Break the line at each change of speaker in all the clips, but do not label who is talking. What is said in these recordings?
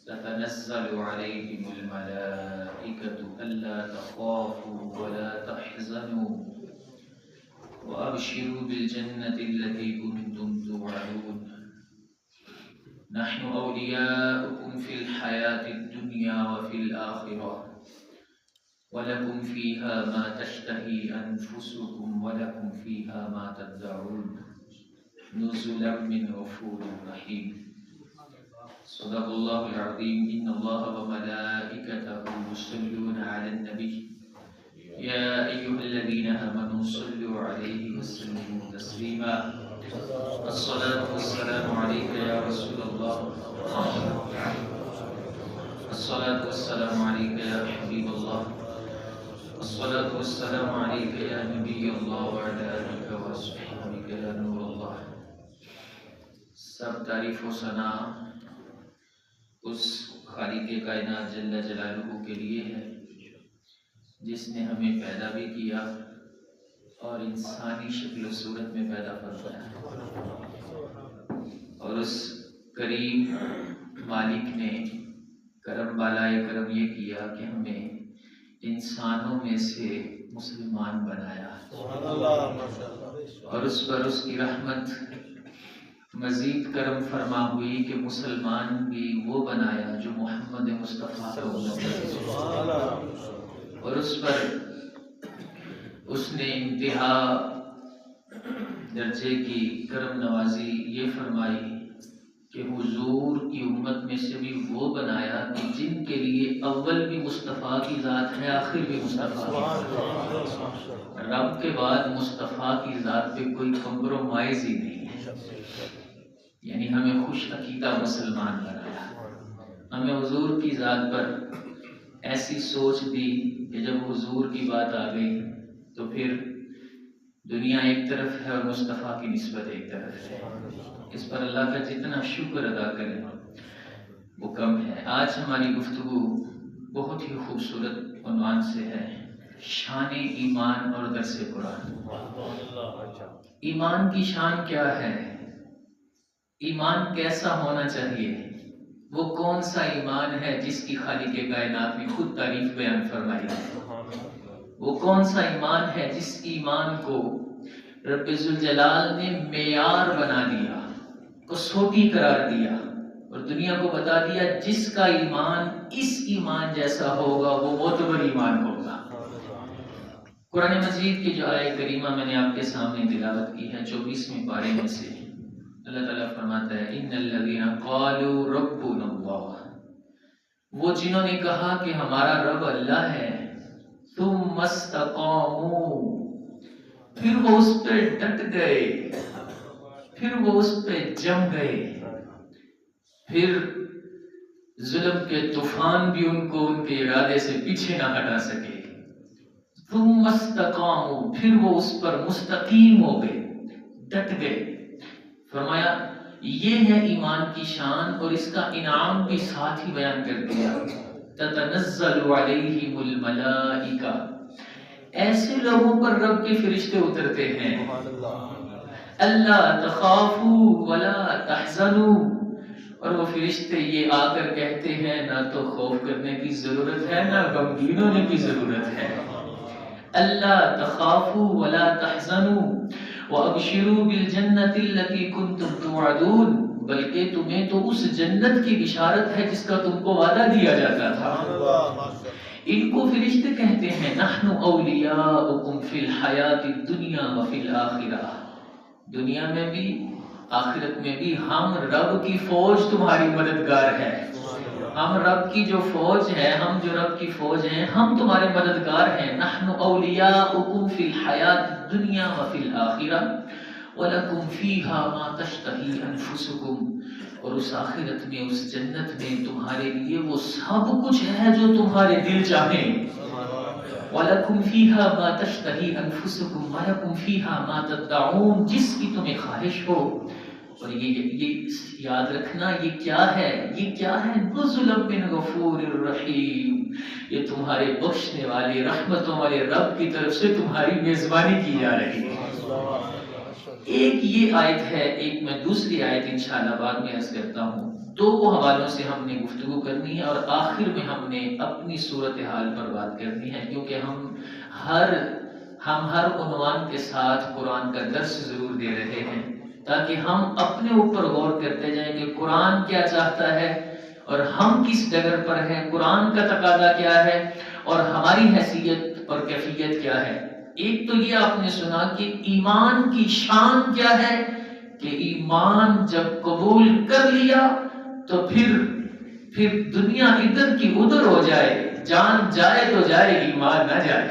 تتنزل عليهم الملائكة ألا تخافوا ولا تحزنوا وأبشروا بالجنة التي كنتم توعدون نحن أولياؤكم في الحياة الدنيا وفي الآخرة ولكم فيها ما تشتهي أنفسكم ولكم فيها ما تدعون نزلا من غفور رحيم صدق الله العظيم إن الله وملائكته يصلون على النبي يا أيها الذين آمنوا صلوا عليه وسلموا تسليما الصلاة والسلام عليك يا رسول الله الصلاة والسلام عليك يا حبيب الله الصلاة والسلام عليك يا نبي الله وعلى آلك وصحبك يا نور الله. سب تعریف و ثنا اس خالق کائنات جل جلالہ کے لیے ہے جس نے ہمیں پیدا بھی کیا اور انسانی شکل و صورت میں پیدا فرمایا، اور اس کریم مالک نے کرم بالائے کرم یہ کیا کہ ہمیں انسانوں میں سے مسلمان بنایا، اور اس پر اس کی رحمت مزید کرم فرما ہوئی کہ مسلمان بھی وہ بنایا جو محمد مصطفیٰ اور اس پر اس نے انتہا درجے کی کرم نوازی یہ فرمائی کہ حضور کی امت میں سے بھی وہ بنایا کہ جن کے لیے اول بھی مصطفیٰ کی ذات ہے، آخر بھی مصطفیٰ کی ذات، رب کے بعد مصطفیٰ کی ذات پہ کوئی کمپرومائز ہی نہیں ہے. یعنی ہمیں خوش عقیدہ مسلمان بنایا، ہمیں حضور کی ذات پر ایسی سوچ دی کہ جب حضور کی بات آ گئی تو پھر دنیا ایک طرف ہے اور مصطفیٰ کی نسبت ایک طرف ہے. اس پر اللہ کا جتنا شکر ادا کریں وہ کم ہے. آج ہماری گفتگو بہت ہی خوبصورت عنوان سے ہے، شان ایمان اور درس قرآن. ایمان کی شان کیا ہے؟ ایمان کیسا ہونا چاہیے؟ وہ کون سا ایمان ہے جس کی خالق کائنات نے خود تعریف بیان فرمائی ہے؟ وہ کون سا ایمان ہے جس ایمان کو رب ذوالجلال نے معیار بنا دیا، کسوٹی قرار دیا اور دنیا کو بتا دیا جس کا ایمان اس ایمان جیسا ہوگا وہ معتبر ایمان ہوگا. قرآن مجید کی جو آیہ کریمہ میں نے آپ کے سامنے تلاوت کی ہے 24ویں پارے میں سے، اللہ تعالیٰ فرماتا ہے ان الذین قالوا ربنا اللہ، وہ جنہوں نے کہا کہ ہمارا رب اللہ ہے، ثم استقاموا، پھر وہ اس پہ ڈٹ گئے، پھر وہ اس پہ جم گئے، پھر ظلم کے طوفان بھی ان کو ان کے ارادے سے پیچھے نہ ہٹا سکے. ثم استقاموا، پھر وہ اس پر مستقیم ہو گئے، ڈٹ گئے. فرمایا یہ ہے ایمان کی شان، اور اس کا انعام بھی ساتھ ہی بیان کر دیا. تتنزل علیہم الملائکہ، ایسے لوگوں پر رب کے فرشتے اترتے ہیں. اللہ تخافوا ولا تحزنوا، اور وہ فرشتے یہ آ کر کہتے ہیں نہ تو خوف کرنے کی ضرورت ہے نہ غمگین ہونے کی ضرورت ہے. اللہ تخافوا ولا تحزنوا وابشروا بالجنۃ التي كنتم توعدون، بلکہ تمہیں تو اس جنت کی بشارت ہے جس کا تم کو وعدہ دیا جاتا تھا. ان کو فرشتے کہتے ہیں نحن اولیاؤکم فی الحیات الدنیا وفی الآخرہ، دنیا میں بھی آخرت میں بھی ہم رب کی فوج تمہاری مددگار ہے. ہم رب کی جو فوج ہے، ہم جو رب کی فوج ہیں، ہم تمہارے مددگار ہیں. نحن اولیاؤکم فی الحیات الدنیا وفی الآخرہ وَلَكُمْ فِيهَا مَا تَشْتَهِي أَنفُسُكُمْ، اور اس آخرت میں اس جنت میں تمہارے لیے وہ سب کچھ ہے جو تمہارے دل چاہیں. وَلَكُمْ فِيهَا مَا تَشْتَهِي أَنفُسُكُمْ وَلَكُمْ فِيهَا مَا تَدَّعُونَ، جس کی تمہیں خواہش ہو. اور یہ یاد رکھنا یہ کیا ہے؟ یہ کیا ہے؟ نُزُلًا مِّن غَفُورٍ رَحِيمٍ، یہ تمہارے بخشنے والے رحمتوں والے رب کی طرف سے تمہاری میزبانی کی جا رہی ہے. ایک یہ آیت ہے، ایک میں دوسری آیت انشاءاللہ بعد میں عرض کرتا ہوں. دو حوالوں سے ہم نے گفتگو کرنی ہے، اور آخر میں ہم نے اپنی صورتحال پر بات کرنی ہے، کیونکہ ہم ہر عنوان کے ساتھ قرآن کا درس ضرور دے رہے ہیں، تاکہ ہم اپنے اوپر غور کرتے جائیں کہ قرآن کیا چاہتا ہے اور ہم کس ڈگر پر ہیں، قرآن کا تقاضا کیا ہے اور ہماری حیثیت اور کیفیت کیا ہے۔ ایک تو یہ آپ نے سنا کہ ایمان کی شان کیا ہے، کہ ایمان جب قبول کر لیا تو پھر دنیا ادھر کی ادھر ہو جائے، جان جائے تو جائے، ایمان نہ جائے۔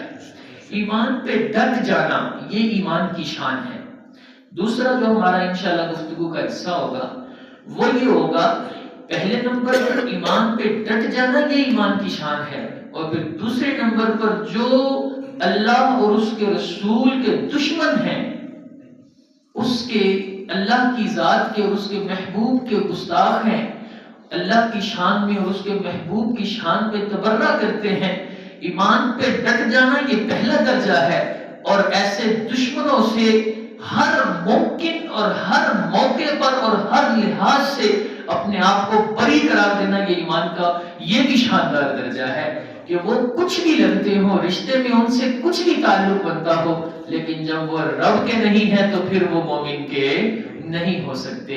ایمان پہ ڈٹ جانا، یہ ایمان کی شان ہے۔ دوسرا جو ہمارا انشاءاللہ گفتگو کا حصہ ہوگا وہ یہ ہوگا، پہلے نمبر پر ایمان پہ ڈٹ جانا یہ ایمان کی شان ہے، اور پھر دوسرے نمبر پر جو اللہ اور اس کے رسول کے دشمن ہیں، اس کے اللہ کی ذات کے اور اس کے محبوب کے گستاخ ہیں، اللہ کی شان میں اور اس کے محبوب کی شان میں تبرہ کرتے ہیں، ایمان پہ ڈٹ جانا یہ پہلا درجہ ہے، اور ایسے دشمنوں سے ہر ممکن اور ہر موقع پر اور ہر لحاظ سے اپنے آپ کو بری قرار دینا یہ ایمان کا یہ بھی شاندار درجہ ہے، کہ وہ کچھ بھی لگتے ہوں، رشتے میں ان سے کچھ بھی تعلق بنتا ہو، لیکن جب وہ رب کے نہیں ہیں تو پھر وہ مومن کے نہیں ہو سکتے۔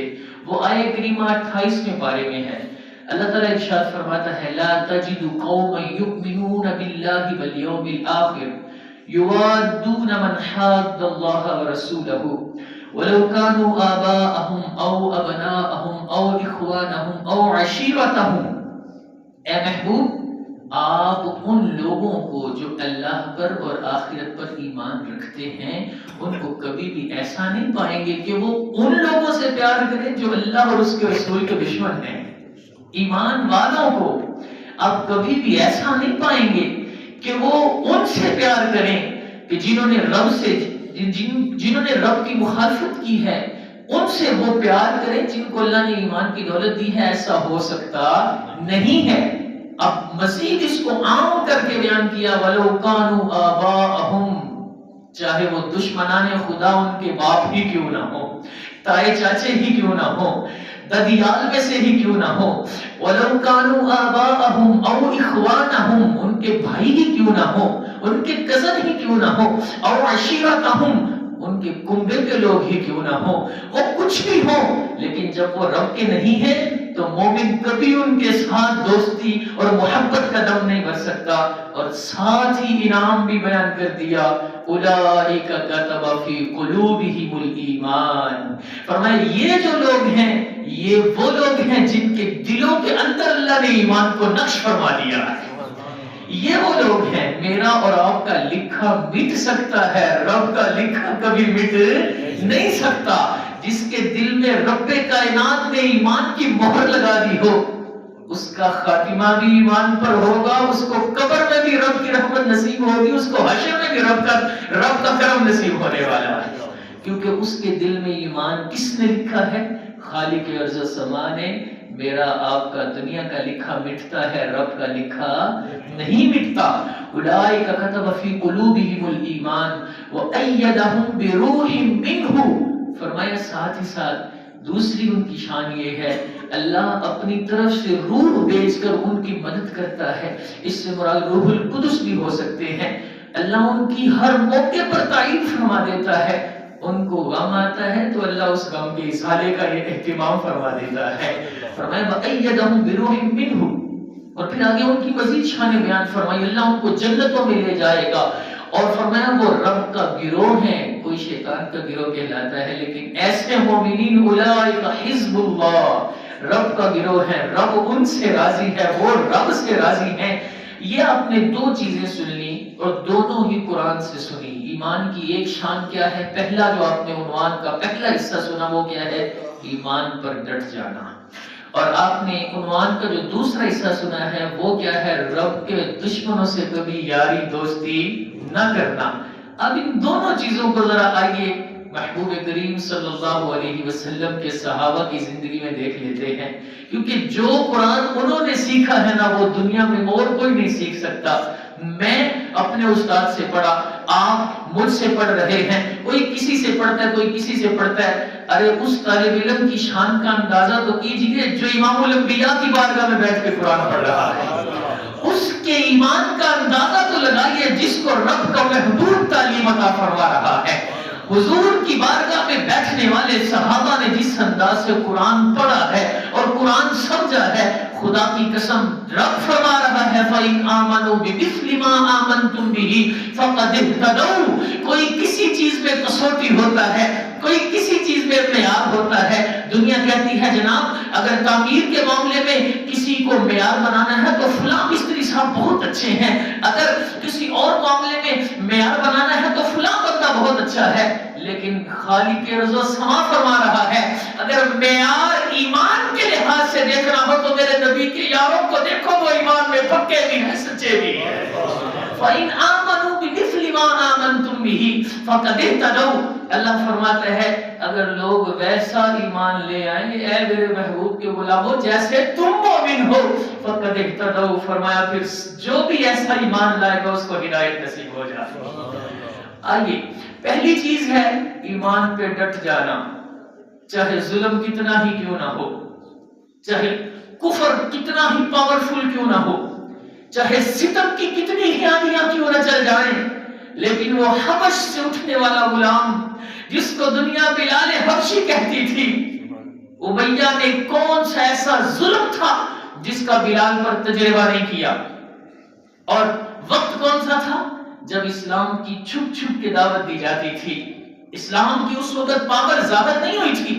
وہ آیت کریمہ 28ویں پارے میں ہے، اللہ تعالیٰ ارشاد فرماتا ہے، لا تجد قوما یؤمنون باللہ والیوم الآخر یوادون من حاد اللہ ورسولہ ولو كانوا آباءهم او ابناءهم او اخوانهم او عشیرتهم۔ اے محبوب، آپ ان لوگوں کو جو اللہ پر اور آخرت پر ایمان رکھتے ہیں، ان کو کبھی بھی ایسا نہیں پائیں گے کہ وہ ان لوگوں سے پیار کریں جو اللہ اور اس کے رسول کے دشمن ہیں۔ ایمان والوں کو آپ کبھی بھی ایسا نہیں پائیں گے کہ وہ ان سے پیار کریں کہ جنہوں نے رب کی مخالفت کی ہے، ان سے وہ پیار کریں جن کو اللہ نے ایمان کی دولت دی ہے۔ ایسا ہو سکتا نہیں ہے۔ اب مزید اس کو عام کر کے بیان کیا، وَلَوْ كَانُوا آبَاءَهُمْ، چاہے وہ دشمنان خدا ان کے باپ ہی کیوں نہ ہو، تائے چاچے ہی کیوں نہ ہو، ددیال میں سے ہی کیوں نہ ہو، وَلَوْ كَانُوا آبَاءَهُمْ أَوْ إِخْوَانَهُمْ، ان کے بھائی ہی کیوں نہ ہو، ان کے کزن ہی کیوں نہ ہو، أَوْ عَشِيرَتَهُمْ، ان کے کنبے کے لوگ ہی کیوں نہ ہو، وہ کچھ بھی ہو، لیکن جب وہ رب کے نہیں ہے تو مومن کبھی ان کے ساتھ دوستی اور محبت کا دم نہیں بھر سکتا۔ اور ساتھ ہی انعام بھی بیان کر دیا، اولئک کتب فی قلوبہم الایمان، فرمایا یہ جو لوگ ہیں یہ وہ لوگ ہیں جن کے دلوں کے اندر اللہ نے ایمان کو نقش فرما دیا ہے۔ یہ وہ لوگ ہیں، میرا اور آپ کا لکھا مٹ سکتا ہے، رب کا لکھا کبھی مٹ نہیں سکتا۔ جس کے دل میں رب کائنات نے ایمان کی مہر لگا دی ہو، اس کا خاتمہ بھی ایمان پر ہوگا، اس کو قبر میں بھی رب کی رحمت نصیب ہوگی، اس کو حشر میں بھی رب کا کرم نصیب ہونے والا ہے، کیونکہ اس کے دل میں ایمان کس نے لکھا ہے؟ خالق ارض و سما نے۔ میرا آپ کا دنیا کا لکھا مٹتا ہے، رب کا لکھا نہیں مٹتا۔ اولئک کتب فی قلوبہم الایمان وأیدہم بروح منہ، فرمایا ساتھ ہی ساتھ دوسری ان کی شان یہ ہے، اللہ اپنی طرف سے روح بھیج کر ان کی مدد کرتا ہے۔ اس سے مراد روح القدس بھی ہو سکتے ہیں۔ اللہ ان کی ہر موقع پر تائید فرما دیتا ہے، ان کو غم آتا ہے تو اللہ اس غم کے ازالے کا یہ اہتمام فرما دیتا ہے۔ فرمایا وَأَيَّدَهُمْ بِرُوحٍ مِّنْهُ، اور پھر آگے ان کی مزید شان بیان فرمائی، اللہ ان کو جنتوں میں لے جائے گا، اور فرمایا وہ رب کا گروہ ہے، کوئی شیطان کا گروہ کہلاتا ہے، لیکن ایسے مومنین اولئک حزب اللہ، رب کا گروہ ہے، رب ان سے راضی ہے، وہ رب سے راضی ہیں۔ یہ آپ نے دو چیزیں سن لی اور دونوں ہی قرآن سے سنی۔ ایمان کی ایک شان کیا ہے؟ پہلا جو آپ نے عنوان کا پہلا حصہ سنا وہ کیا ہے؟ ایمان پر ڈٹ جانا۔ اور آپ نے عنوان کا جو دوسرا حصہ سنا ہے وہ کیا ہے؟ رب کے دشمنوں سے کبھی یاری دوستی نہ کرنا۔ اب ان دونوں چیزوں کو ذرا آئیے محبوب کریم صلی اللہ علیہ وسلم کے صحابہ کی زندگی میں دیکھ لیتے ہیں، کیونکہ جو قرآن انہوں نے سیکھا ہے نا وہ دنیا میں اور کوئی نہیں سیکھ سکتا۔ میں اپنے استاد سے پڑھا، آپ مجھ سے پڑھ رہے ہیں، کوئی کسی سے پڑھتا ہے، کوئی کسی سے پڑھتا ہے، ارے اس طالب علم کی شان کا اندازہ تو کیجئے جو امام الانبیاء کی بارگاہ میں بیٹھ کے قرآن پڑھ رہا ہے، اس کے ایمان کا اندازہ تو لگائیے جس کو رب کا محبوب تعلیم عطا فرما رہا ہے۔ حضور کی بارگاہ میں بیٹھنے والے صحابہ نے جس انداز سے قرآن پڑھا ہے اور قرآن سمجھا ہے، خدا کی قسم رب فرما رہا ہے فَإِنْ آمَنُوا بِمِثْلِ مَا آمَنْتُمْ بِهِ فَقَدِ اهْتَدَوْا۔ کوئی کسی چیز میں کسوٹی ہوتا ہے، کوئی کسی چیز میں معیار ہوتا ہے۔ دنیا کہتی ہے جناب اگر تعمیر کے معاملے میں کسی کو معیار بنانا ہے تو فلاں مستری صاحب بہت اچھے ہیں، اگر کسی اور معاملے میں معیار بنانا ہے تو فلاں بندہ بہت اچھا ہے، لیکن خالق ارض و سما فرما رہا ہے اگر معیار ایمان کے لحاظ سے دیکھنا ہو تو میرے نبی کے یاروں کو دیکھو، وہ ایمان میں پکے بھی ہیں، سچے بھی ہیں۔ فَإِنْ آمَنُوا بِمِثْلِ مَا آمَنْتُمْ بِهِ فَقَدِ اهْتَدَوْا۔ اللہ فرماتا ہے اگر لوگ ویسا ایمان لے آئیں گے اے میرے محبوب کے غلاموں جیسے تم مومن ہو، فَقَدِ اهْتَدَوْا، فرمایا پھر جو بھی ایسا ایمان لائے گا اس کو ہدایت نصیب ہو جائے۔ آئیے پہلی چیز ہے ایمان پہ ڈٹ جانا، چاہے ظلم کتنا ہی کیوں نہ ہو، چاہے کفر کتنا ہی پاورفل کیوں نہ ہو، چاہے ستم کی کتنی ہی آندیاں کیوں نہ چل جائیں، لیکن وہ حبش سے اٹھنے والا غلام جس کو دنیا بلال حبشی کہتی تھی، امیہ نے کون سا ایسا ظلم تھا جس کا بلال پر تجربہ نہیں کیا، اور وقت کون سا تھا جب اسلام کی چھپ چھپ کے دعوت دی جاتی تھی، اسلام کی اس وقت پاور ظاہر نہیں ہوئی تھی۔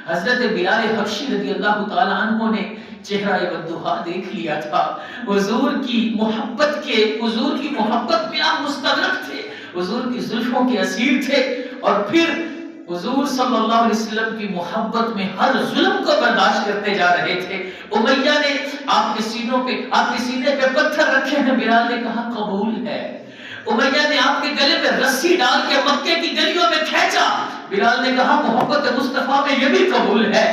حضرت بلال حبشی رضی اللہ تعالی عنہ نے چہرہ والضحیٰ دیکھ لیا تھا، حضور کی محبت میں آپ مستغرق تھے، حضور کی زلفوں کے اسیر تھے، اور پھر حضور صلی اللہ علیہ وسلم کی محبت میں ہر ظلم کو برداشت کرتے جا رہے تھے۔ امیہ نے آپ کے سینے پہ پتھر رکھے ہیں، بلال نے کہا قبول ہے۔ امیہ نے آپ کے گلے میں رسی ڈال کے مکے کی گلیوں میں کھینچا، بلال نے کہا محبت مصطفیٰ میں یہ بھی قبول ہے۔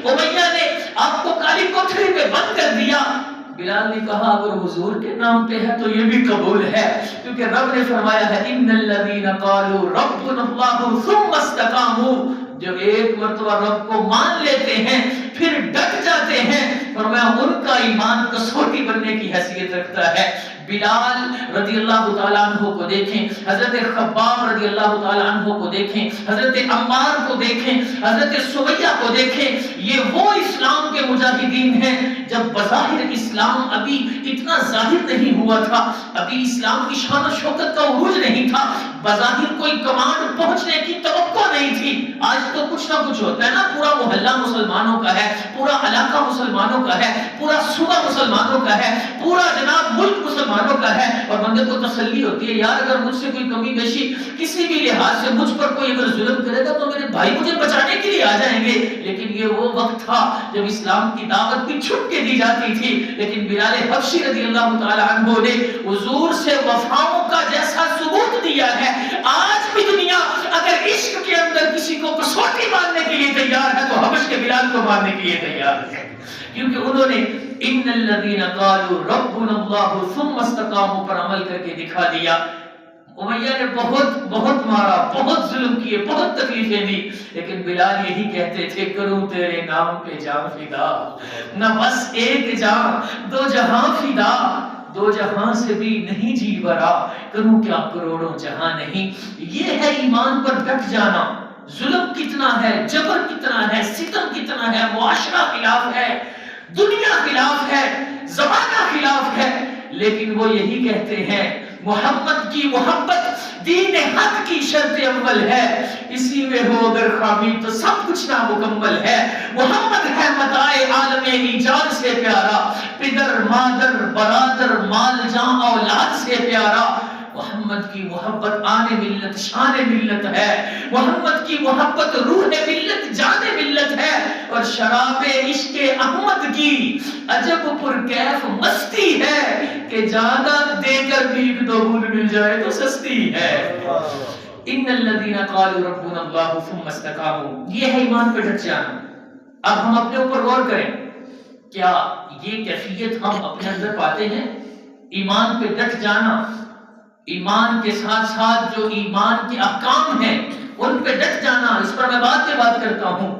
امیہ نے آپ کو کالی کوٹھری میں بند کر دیا، بلال نے کہا اگر حضور کے نام پہ ہے تو یہ بھی قبول ہے، کیونکہ رب نے فرمایا ہے ان الذین قالوا ربنا اللہ ثم استقاموا، جو ایک مرتبہ رب کو مان لیتے ہیں پھر ڈٹ جاتے ہیں، فرمایا ان کا ایمان کسوٹی بننے کی حیثیت رکھتا ہے۔ بلال رضی اللہ تعالیٰ عنہ کو دیکھیں، حضرت خباب رضی اللہ تعالیٰ عنہ کو دیکھیں، حضرت عمار کو دیکھیں، حضرت سمیہ کو دیکھیں، یہ وہ اسلام کے مجاہدین ہیں جب بظاہر اسلام ابھی اتنا ظاہر نہیں ہوا تھا، ابھی اسلام کی شان و شوکت کا عروج نہیں تھا، بظاہر کوئی کمانڈ پہنچنے کی توقع نہیں تھی۔ آج تو کچھ نہ کچھ ہوتا ہے نا، پورا محلہ مسلمانوں کا ہے، پورا علاقہ مسلمانوں کا ہے، پورا صوبہ مسلمانوں کا ہے، پورا جناب ملک مسلمانوں کا ہے، اور بندے کو تسلی ہوتی ہے یار اگر مجھ سے کوئی کمی بیشی کسی بھی لحاظ سے مجھ پر کوئی اگر ظلم کرے گا تو میرے بھائی مجھے بچانے کے لیے آ جائیں گے۔ لیکن یہ وہ وقت تھا جب اسلام کی دعوت بھی چھپ کے دی جاتی تھی، لیکن بلال حبشی رضی اللہ تعالی عنہ نے حضور سے وفاؤں کا جیسا ثبوت دیا ہے۔ آج بھی دنیا اگر عشق کے اندر کسی کو کسوٹی ماننے کے لیے تیار ہے تو حبش کے بلال کو ماننے کے لیے تیار ہے، کیونکہ انہوں نے ان الذین قالوا ربنا اللہ ثم استقاموا پر عمل کر کے دکھا دیا۔ امیہ نے بہت مارا، بہت ظلم کیے، بہت تکلیفیں دی، لیکن بلال یہی کہتے تھے کروں تیرے نام پہ جان فدا، نہ بس ایک جان دو جہاں فدا، دو جہاں سے بھی نہیں جی برا، کروں کیا کروڑوں جہاں نہیں۔ یہ ہے ایمان پر ڈٹ جانا۔ ظلم کتنا ہے، جبر کتنا ہے، ستم کتنا ہے، معاشرہ خلاف ہے، دنیا خلاف ہے، زمانہ خلاف ہے، لیکن وہ یہی کہتے ہیں محمد کی محبت دین حق کی شرط اول ہے، اسی میں ہو اگر خامی تو سب کچھ نامکمل ہے۔ محمد ہے متاع عالم ایجاد سے پیارا، پدر مادر برادر مال جان اولاد سے پیارا۔ محمد کی محبت آن ملت شان ملت ہے، محمد کی محبت روح ملت جان ملت ہے، اور شراب عشق احمد کی عجب پر کیف مستی ہے کہ زیادہ دے کر بھی ایک دو بوند مل جائے تو سستی ہے۔ ان الذین قالوا ربنا اللہ ثم استقاموا، یہ ہے ایمان پہ ڈٹ جانا۔ اب ہم اپنے اوپر غور کریں، کیا یہ کیفیت ہم اپنے اندر پاتے ہیں؟ ایمان پہ ڈٹ جانا، ایمان کے ساتھ ساتھ جو ایمان کے احکام ہیں ان پہ ڈٹ جانا، اس پر میں بات کرتا ہوں۔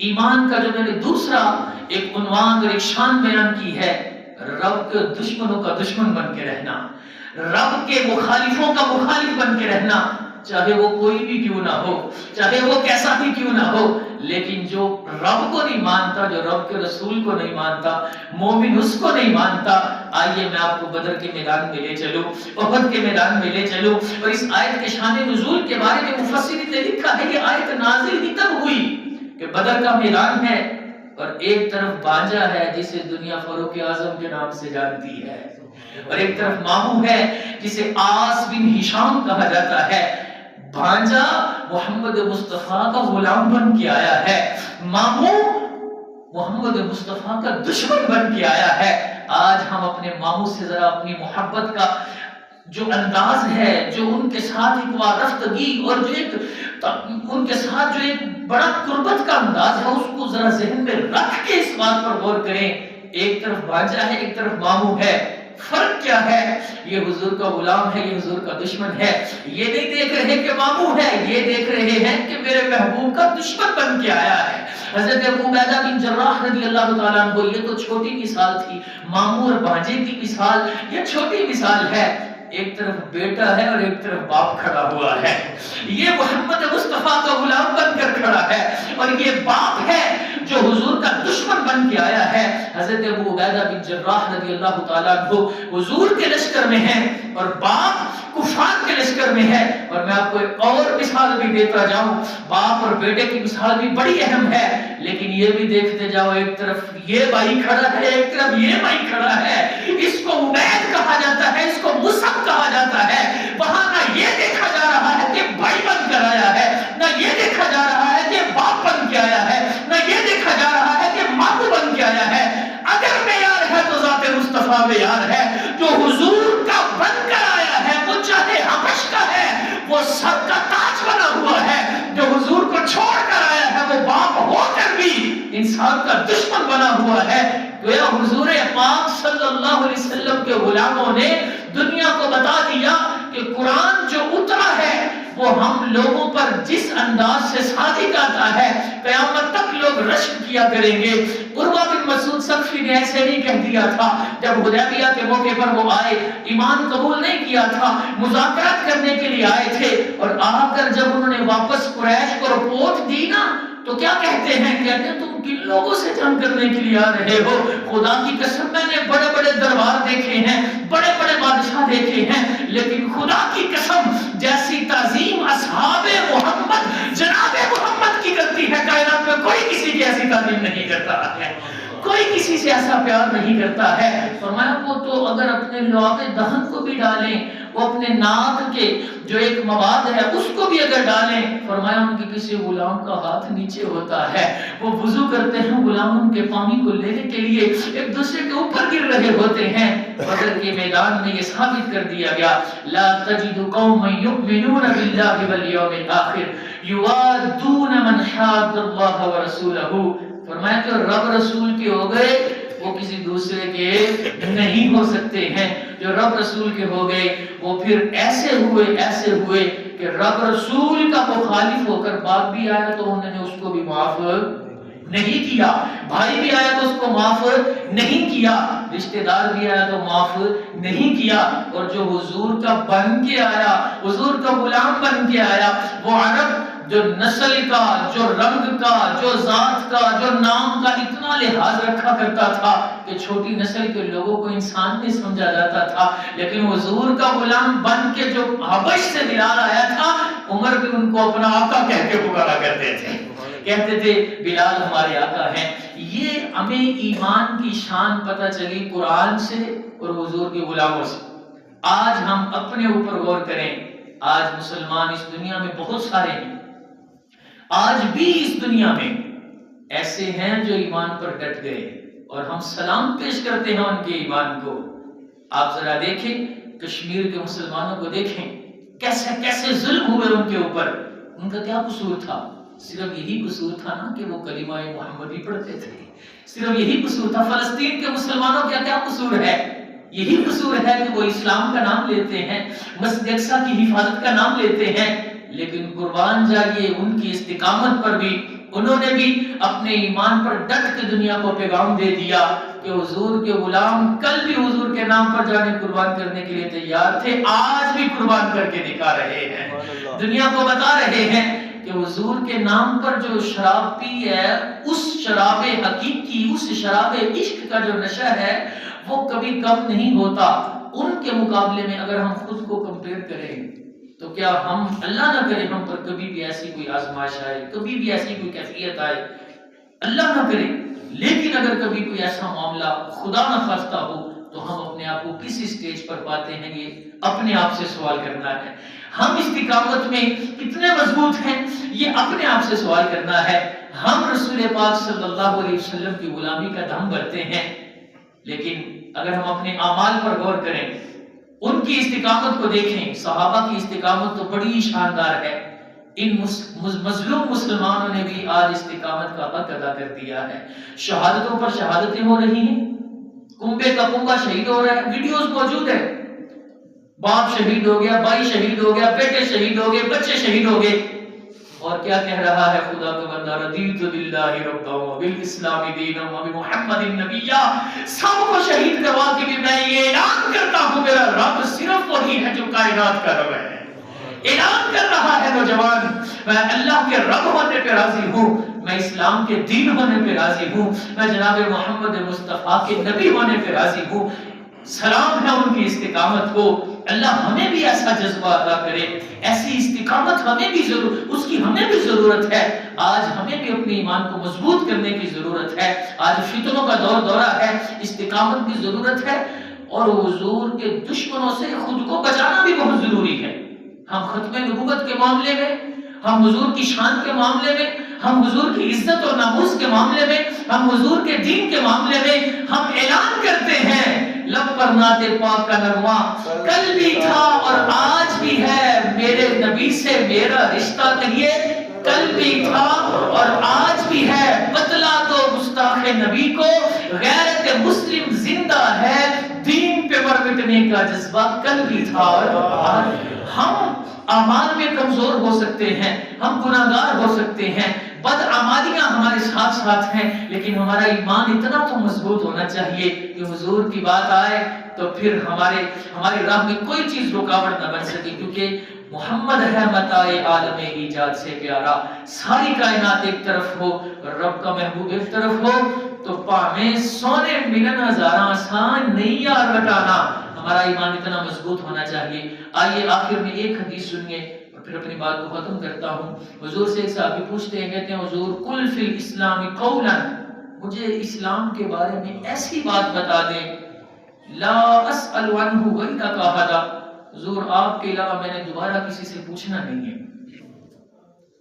ایمان کا جو میں نے دوسرا ایک عنوان اور ایک شان بیان کی ہے، رب کے دشمنوں کا دشمن بن کے رہنا، رب کے مخالفوں کا مخالف بن کے رہنا، چاہے وہ کوئی بھی کیوں نہ ہو، چاہے وہ کیسا بھی کیوں نہ ہو، لیکن جو رب کو نہیں مانتا، جو رب کے رسول کو نہیں مانتا، مومن اس کو نہیں مانتا۔ آئیے میں آپ کو بدر کے میدان میں لے چلوں، احد کے میدان میں لے چلوں، اور اس آیت کے شان نزول کے بارے میں مفسرین نے لکھا ہے یہ آیت نازل ہی تب ہوئی کہ بدر کا میدان ہے اور ایک طرف بانجا ہے جسے دنیا فاروق اعظم کے نام سے جانتی ہے، اور ایک طرف ماموں ہے جسے آس بن ہشام کہا جاتا ہے۔ بھانجا محمد مصطفیٰ کا غلام بن کے آیا ہے، ماموں محمد مصطفیٰ کا دشمن بن کے آیا ہے۔ آج ہم اپنے ماموں سے ذرا اپنی محبت کا جو انداز ہے، جو ان کے ساتھ ایک وارفتگی اور جو ایک ان کے ساتھ جو ایک بڑا قربت کا انداز ہے، اس کو ذرا ذہن میں رکھ کے اس بات پر غور کریں۔ ایک طرف بھانجا ہے، ایک طرف ماموں ہے، فرق کیا ہے؟ یہ حضور کا غلام ہے، یہ حضور کا دشمن ہے۔ یہ نہیں دیکھ رہے کہ ماموں ہے، یہ دیکھ رہے ہیں کہ میرے محبوب کا دشمن بن کے آیا ہے۔ حضرت ابو عبیدہ بن جراح رضی اللہ تعالیٰ عنہ، یہ تو چھوٹی مثال تھی، ماموں اور بھانجے کی مثال یہ چھوٹی مثال ہے۔ ایک طرف بیٹا ہے اور ایک طرف باپ کھڑا ہوا ہے، یہ محمد مصطفیٰ کا غلام بن کر کھڑا ہے، اور یہ باپ ہے جو حضور کا دشمن بن کے آیا ہے۔ حضرت ابو عبیدہ بن جراح رضی اللہ تعالیٰ عنہ حضور کے لشکر میں ہیں اور باپ کفار کے لشکر میں ہے۔ اور میں آپ کو ایک اور مثال بھی دیتا جاؤں، باپ اور بیٹے کی مثال بھی بڑی اہم ہے، لیکن یہ بھی دیکھتے جاؤ، ایک طرف یہ بھائی کھڑا ہے، ایک طرف یہ بھائی کھڑا ہے، اس کو عبید کہا جاتا ہے، اس کو مصعب کہا جاتا ہے۔ وہاں نہ یہ دیکھا جا رہا ہے کہ بھائی بن کر آیا ہے، نہ یہ دیکھا جا رہا ہے کہ باپ بن کے آیا ہے، نہ یہ دیکھا جا رہا ہے کہ ماموں بن کے آیا ہے۔ اگر معیار ہے تو ذات مصطفیٰ معیار ہے، جو حضور کا بن کر آیا ہے، وہ چاہے حبش کا ہے، وہ سب کا تاج بنا ہوا ہے۔ جو حضور کو چھوڑ کر آیا ہے، وہ باپ ہو کر بھی انسان کا دشمن بنا ہوا ہے۔ گویا حضور پاک صلی اللہ علیہ وسلم کے غلاموں نے دنیا کو بتا دیا کہ قرآن جو اترا ہے وہ ہم لوگوں پر جس انداز سے صادق آتا ہے، قیامت تک لوگ رشک کیا کریں گے۔ عروہ بن مسعود ثقفی نے ایسے نہیں کہہ دیا تھا، جب حدیبیہ کے موقع پر وہ آئے، ایمان قبول نہیں کیا تھا، مذاکرات کرنے کے لیے آئے تھے، اور آ کر جب انہوں نے واپس قریش کو رپورٹ دی نا، تو کیا کہتے ہیں؟ کہتے ہیں تم کن لوگوں سے جنگ کرنے کے لیے آ رہے ہو؟ خدا کی قسم میں نے بڑے بڑے دربار دیکھے ہیں، بڑے بڑے بادشاہ دیکھے ہیں، لیکن خدا کی قسم جیسی تعظیم اصحاب محمد جناب محمد کی کرتی ہے، کائنات میں کوئی کسی کی ایسی تعظیم نہیں کرتا ہے، کوئی کسی سے ایسا پیار نہیں کرتا ہے۔ فرمایا وہ تو اگر اپنے لعاب دہن کو بھی ڈالیں، وہ اپنے ناک کے جو ایک مواد ہے اس کو بھی اگر ڈالیں، فرمایا ان کے کسی غلام کا ہاتھ نیچے ہوتا ہے، وہ وضو کرتے ہیں، غلام ان کے پانی کو لینے کے لیے ایک دوسرے کے اوپر گر رہے ہوتے ہیں۔ بدر کے میدان میں یہ ثابت کر دیا گیا، لا تجد قوما یؤمنون باللہ والیوم الآخر یوادون من حاد اللہ ورسولہ۔ فرمایا کہ رب رسول کے ہو گئے وہ کسی دوسرے کے نہیں ہو سکتے ہیں، جو رب رسول کے ہو گئے وہ پھر ایسے ہوئے کہ رب رسول کا مخالف ہو کر باپ بھی آیا تو انہوں نے اس کو بھی معاف نہیں کیا، بھائی بھی آیا تو اس کو معاف نہیں کیا، رشتہ دار بھی آیا تو معاف نہیں کیا۔ اور جو حضور کا بن کے آیا، حضور کا غلام بن کے آیا، وہ عرب جو نسل کا، جو رنگ کا، جو ذات کا، جو نام کا اتنا لحاظ رکھا کرتا تھا کہ چھوٹی نسل کے لوگوں کو انسان نہیں سمجھا جاتا تھا، لیکن حضور کا غلام بن کے جو حبش سے بلال آیا تھا، عمر بھی ان کو اپنا آقا کہہ کے پکارا کرتے تھے، کہتے تھے بلال ہمارے آقا ہیں۔ یہ ہمیں ایمان کی شان پتہ چلی قرآن سے اور حضور کے غلاموں سے۔ آج ہم اپنے اوپر غور کریں، آج مسلمان اس دنیا میں بہت سارے ہیں، آج بھی اس دنیا میں ایسے ہیں جو ایمان پر ڈٹ گئے، اور ہم سلام پیش کرتے ہیں ان کے ایمان کو۔ آپ ذرا دیکھیں کشمیر کے مسلمانوں کو، دیکھیں کیسے کیسے ظلم ہوئے ان کے اوپر۔ ان کا کیا قصور تھا؟ صرف یہی قصور تھا نا کہ وہ کلمہ محمدی پڑھتے تھے، صرف یہی قصور تھا۔ فلسطین کے مسلمانوں کا کیا قصور ہے؟ یہی قصور ہے کہ وہ اسلام کا نام لیتے ہیں، مسجد اقصی کی حفاظت کا نام لیتے ہیں، لیکن قربان جائیے ان کی استقامت پر بھی انہوں نے بھی اپنے ایمان پر ڈٹ کے دنیا کو پیغام دے دیا کہ حضور کے غلام کل بھی حضور کے نام پر جانے قربان کرنے کے لیے تیار تھے، آج بھی قربان کر کے دکھا رہے ہیں، دنیا کو بتا رہے ہیں کہ حضور کے نام پر جو شراب پی ہے، اس شراب حقیقی، اس شراب عشق کا جو نشہ ہے وہ کبھی کم نہیں ہوتا۔ ان کے مقابلے میں اگر ہم خود کو کمپیئر کریں تو کیا ہم، اللہ نہ کرے ہم پر کبھی بھی ایسی کوئی آزمائش آئے، کبھی بھی ایسی کوئی کیفیت آئے، اللہ نہ کرے، لیکن اگر کبھی کوئی ایسا معاملہ خدا نہ خواستہ ہو تو ہم اپنے آپ کو کس اسٹیج پر پاتے ہیں، یہ اپنے آپ سے سوال کرنا ہے۔ ہم استقامت میں کتنے مضبوط ہیں، یہ اپنے آپ سے سوال کرنا ہے۔ ہم رسول پاک صلی اللہ علیہ وسلم کی غلامی کا دم بھرتے ہیں، لیکن اگر ہم اپنے اعمال پر غور کریں، ان کی استقامت کو دیکھیں، صحابہ کی استقامت تو بڑی شاندار ہے، ان مظلوم مسلمانوں نے بھی آج استقامت کا حق ادا کر دیا ہے۔ شہادتوں پر شہادتیں ہو رہی ہیں، کنبے کا کنبا شہید ہو رہا ہے، ویڈیوز موجود ہے، باپ شہید ہو گیا، بھائی شہید ہو گیا، بیٹے شہید ہو گئے، بچے شہید ہو گئے، اور کیا کہہ رہا ہے خدا کا بندہ، رضیت باللہ ربا وبالاسلام دینا وبمحمد نبیا، سب کو شہید کروا کے بھی میں یہ اعلان کرتا ہوں میرا رب صرف وہی ہے جو کائنات کا رب ہے۔ اعلان کر رہا ہے نوجوان، میں اللہ کے رب ہونے پہ راضی ہوں، میں اسلام کے دین ہونے پہ راضی ہوں، میں جناب محمد مصطفیٰ کے نبی ہونے پہ راضی ہوں۔ سلام ہے ان کی استقامت کو، اللہ ہمیں بھی ایسا جذبہ عطا کرے، ایسی استقامت ہمیں بھی اس کی ہمیں بھی ضرورت ہے۔ آج ہمیں بھی اپنے ایمان کو مضبوط کرنے کی ضرورت ہے، آج فتنوں کا دورہ ہے، استقامت کی ضرورت ہے، اور حضور کے دشمنوں سے خود کو بچانا بھی بہت ضروری ہے۔ ہم ختم نبوت کے معاملے میں، ہم حضور کی شان کے معاملے میں، ہم حضور کی عزت اور ناموس کے معاملے میں، ہم حضور کے دین کے معاملے میں ہم اعلان کرتے ہیں، لب پر نعت پاک کا نغمہ، کل بھی تھا اور آج بھی ہے، میرے نبی سے میرا رشتہ، کہیے کل بھی تھا اور آج بھی ہے، بتلا دو گستاخ نبی کو، غیرت مسلم زندہ ہے، دین پہ مر مٹنے کا جذبہ کل بھی تھا اور آج۔ ہم اعمال میں کمزور ہو سکتے ہیں، ہم گناہگار ہو سکتے ہیں، بد اعمالیاں ہمارے ساتھ ساتھ ہیں، لیکن ہمارا ایمان اتنا تو مضبوط ہونا چاہیے کہ حضور کی بات آئے تو پھر ہماری راہ میں کوئی چیز رکاوٹ نہ بن سکے، کیونکہ محمد ہے متاع عالم ایجاد سے پیارا۔ ساری کائنات ایک طرف ہو اور رب کا محبوب ایک طرف ہو تو پاویں سونے ملن ہزاراں آسان نہیں یار لٹانا۔ ہمارا ایمان اتنا مضبوط ہونا چاہیے۔ آئیے آخر میں ایک حدیث سنیے اور پھر اپنی بات کو ختم کرتا ہوں۔ حضور سے ایک صحابی پوچھتے ہیں، کہتے ہیں حضور قل فی الاسلام قولا، مجھے اسلام کے بارے میں ایسی بات بتا دیں، لا اسأل عنہ غیرک احدا، حضور آپ کے علاوہ میں نے دوبارہ کسی سے پوچھنا نہیں ہے،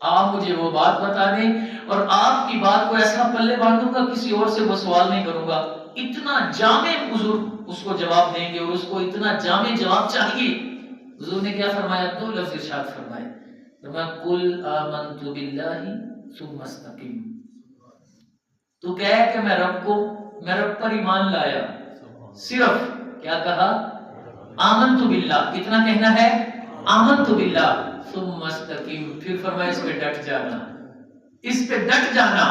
آپ مجھے وہ بات بتا دیں اور آپ کی بات کو ایسا پلے باندھوں گا، کسی اور سے وہ سوال نہیں کروں گا۔ اتنا جامع حضور اس کو جواب دیں گے اور اس کو اتنا جامع جواب چاہیے۔ حضور نے کیا فرمایا؟ دو لفظ ارشاد فرمائے، فرمایا قل آمنت باللہ ثم استقم، تو کہے کہ میں رب پر ایمان لایا، صرف کیا کہا؟ آمنت باللہ، کتنا کہنا ہے؟ آمنت باللہ ثم استقم، پھر فرمایا اس پہ ڈٹ جانا، اس پہ ڈٹ جانا۔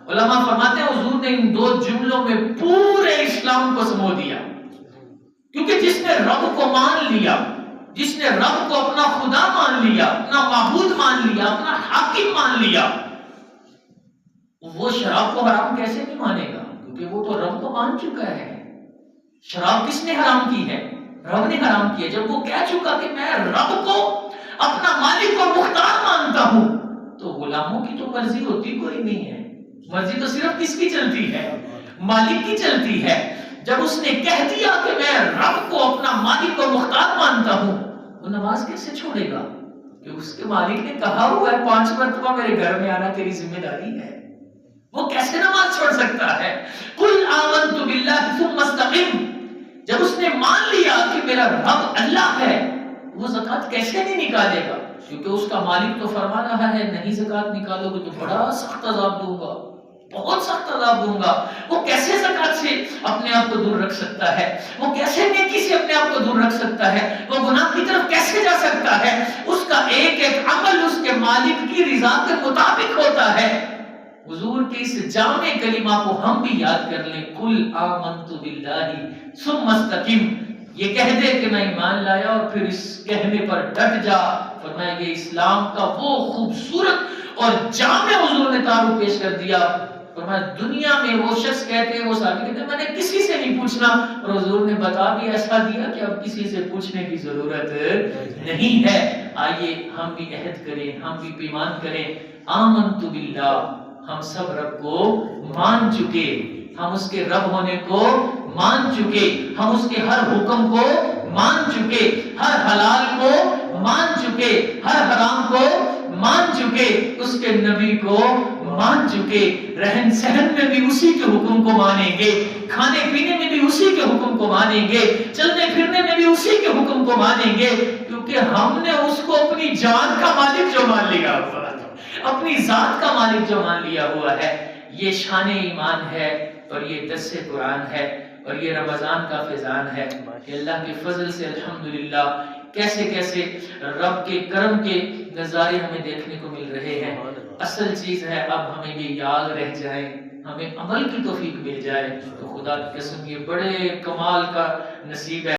علماء فرماتے ہیں حضور نے ان دو جملوں میں پورے اسلام کو سمو دیا، کیونکہ جس نے رب کو مان لیا، جس نے رب کو اپنا خدا مان لیا، اپنا معبود مان لیا، اپنا حاکم مان لیا، وہ شراب کو حرام کیسے نہیں مانے گا؟ کیونکہ وہ تو رب کو مان چکا ہے۔ شراب کس نے حرام کی ہے؟ رب نے حرام کی ہے۔ جب وہ کہہ چکا کہ میں رب کو اپنا مالک اور مختار مانتا ہوں، تو غلاموں کی تو مرضی ہوتی کوئی نہیں ہے، مرضی تو صرف کس کی چلتی ہے؟ مالک کی چلتی ہے۔ جب اس نے کہہ دیا کہ میں رب کو اپنا مالک اور مختار مانتا ہوں، وہ نماز کیسے چھوڑے گا؟ کہ اس کے مالک نے کہا ہوا ہے 5 مرتبہ میرے گھر میں آنا تیری ذمہ داری ہے، وہ کیسے نماز چھوڑ سکتا ہے؟ قل آمنت باللہ ثم استقم، جب اس نے مان لیا کہ میرا رب اللہ ہے، وہ زکوٰۃ کیسے نہیں نکالے گا؟ کیونکہ اس کا مالک تو فرما رہا ہے نہیں زکوٰۃ نکالو گے تو بڑا سخت عذاب دوں گا، بہت سخت عذاب دوں گا. وہ کیسے زکات سے اپنے آپ کو دور رکھ سکتا ہے؟ وہ کیسے نیکی سے اپنے آپ کو دور رکھ سکتا ہے؟ وہ گناہ کی طرف کیسے جا سکتا ہے؟ اس کا ایک ایک عمل اس کے مالک کی رضا کے مطابق ہوتا ہے. حضور کے اس جامع کلمہ کو ہم بھی یاد کر لیں. قل آمنت باللہ ثم استقم. یہ کہہ دے کہ میں ایمان لایا اور پھر اس کہنے پر ڈٹ جا. فرمایا یہ اسلام کا وہ خوبصورت اور جامع حضور نے تعارف پیش کر دیا. فرمایا دنیا میں وہ شخص کہتے ہیں، وہ صحابی کہتے ہیں میں نے کسی سے نہیں پوچھنا، اور حضور نے بتا بھی ایسا دیا کہ اب کسی سے پوچھنے کی ضرورت نہیں ہے. آئیے ہم بھی عہد کریں، ہم بھی پیمان کریں. آمنت باللہ، ہم سب رب کو مان چکے، ہم اس کے رب ہونے کو مان چکے، ہم اس کے ہر حکم کو مان چکے، ہر حلال کو مان چکے، ہر حرام کو مان چکے، اس کے نبی کو مان چکے. رہن سہن میں بھی اسی کے حکم کو مانیں گے، کھانے پینے میں بھی اسی کے حکم کو مانیں گے، چلنے پھرنے میں بھی اسی کے حکم کو مانیں گے، کیونکہ ہم نے اس کو اپنی جان کا مالک جو مان لیا ہوا ہے، اپنی ذات کا مالک جو مان لیا ہوا ہے. یہ شان ایمان ہے اور یہ درس قرآن ہے اور یہ رمضان کا فیضان ہے کہ اللہ کے فضل سے الحمدللہ کیسے کیسے رب کے کرم کے نظارے ہمیں دیکھنے کو مل رہے ہیں. اصل چیز ہے اب ہمیں یہ یاد رہ جائے، ہمیں عمل کی توفیق مل جائے تو خدا کی قسم یہ بڑے کمال کا نصیب ہے.